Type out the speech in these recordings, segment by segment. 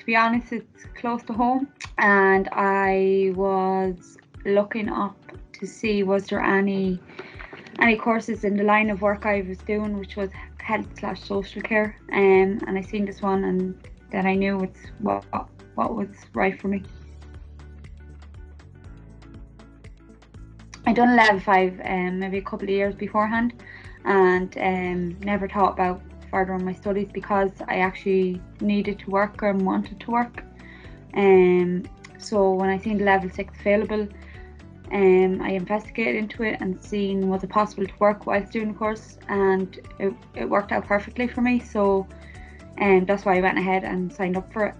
to be honest, it's close to home, and I was looking up to see was there any courses in the line of work I was doing, which was health/social care, and I seen this one, and then I knew it's what was right for me. I done a level 5 maybe a couple of years beforehand, and never thought about furthering my studies because I actually needed to work and wanted to work. So when I seen the level 6 available, I investigated into it and seen was it possible to work whilst doing the course, and it worked out perfectly for me. So that's why I went ahead and signed up for it,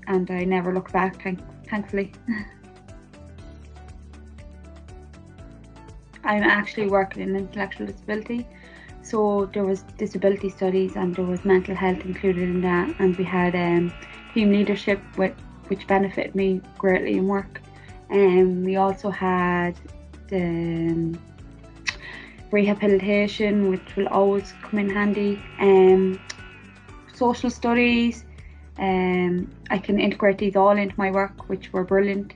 and I never looked back, thankfully. I'm actually working in intellectual disability, so there was disability studies and there was mental health included in that, and we had team leadership which benefited me greatly in work. We also had the rehabilitation, which will always come in handy. Social studies, I can integrate these all into my work, which were brilliant.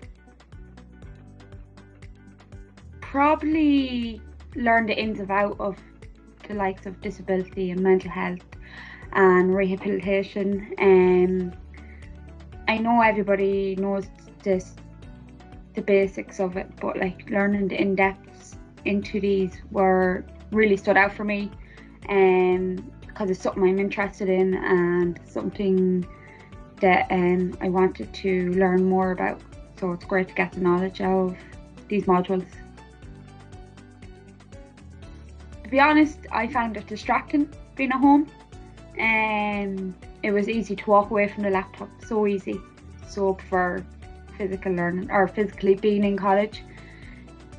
Probably learn the ins and outs of the likes of disability and mental health and rehabilitation. I know everybody knows the basics of it, but like learning the in-depths into these were really stood out for me, because it's something I'm interested in and something that I wanted to learn more about. So it's great to get the knowledge of these modules. To be honest, I found it distracting being at home, and it was easy to walk away from the laptop, so easy. So I prefer physical learning, or physically being in college,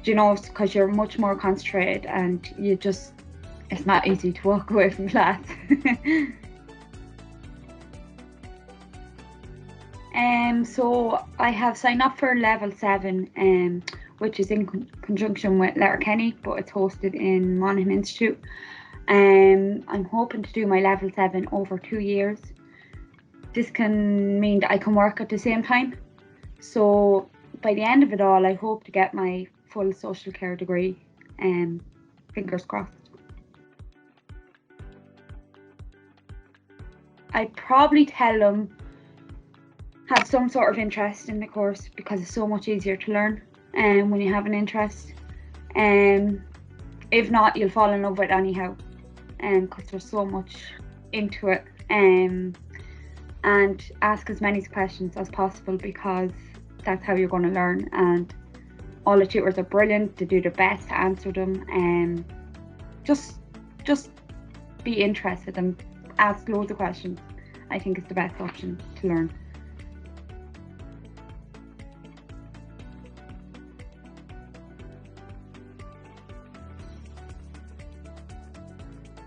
because you're much more concentrated and it's not easy to walk away from class. So I have signed up for level 7, which is in conjunction with Letterkenny, but it's hosted in Monaghan Institute. I'm hoping to do my level 7 over 2 years. This can mean that I can work at the same time. So by the end of it all, I hope to get my full social care degree. Fingers crossed. I'd probably tell them have some sort of interest in the course, because it's so much easier to learn when you have an interest. If not, you'll fall in love with it anyhow, because there's so much into it. And ask as many questions as possible, because that's how you're going to learn. And all the tutors are brilliant. They do their best to answer them. And just be interested and ask loads of questions. I think it's the best option to learn.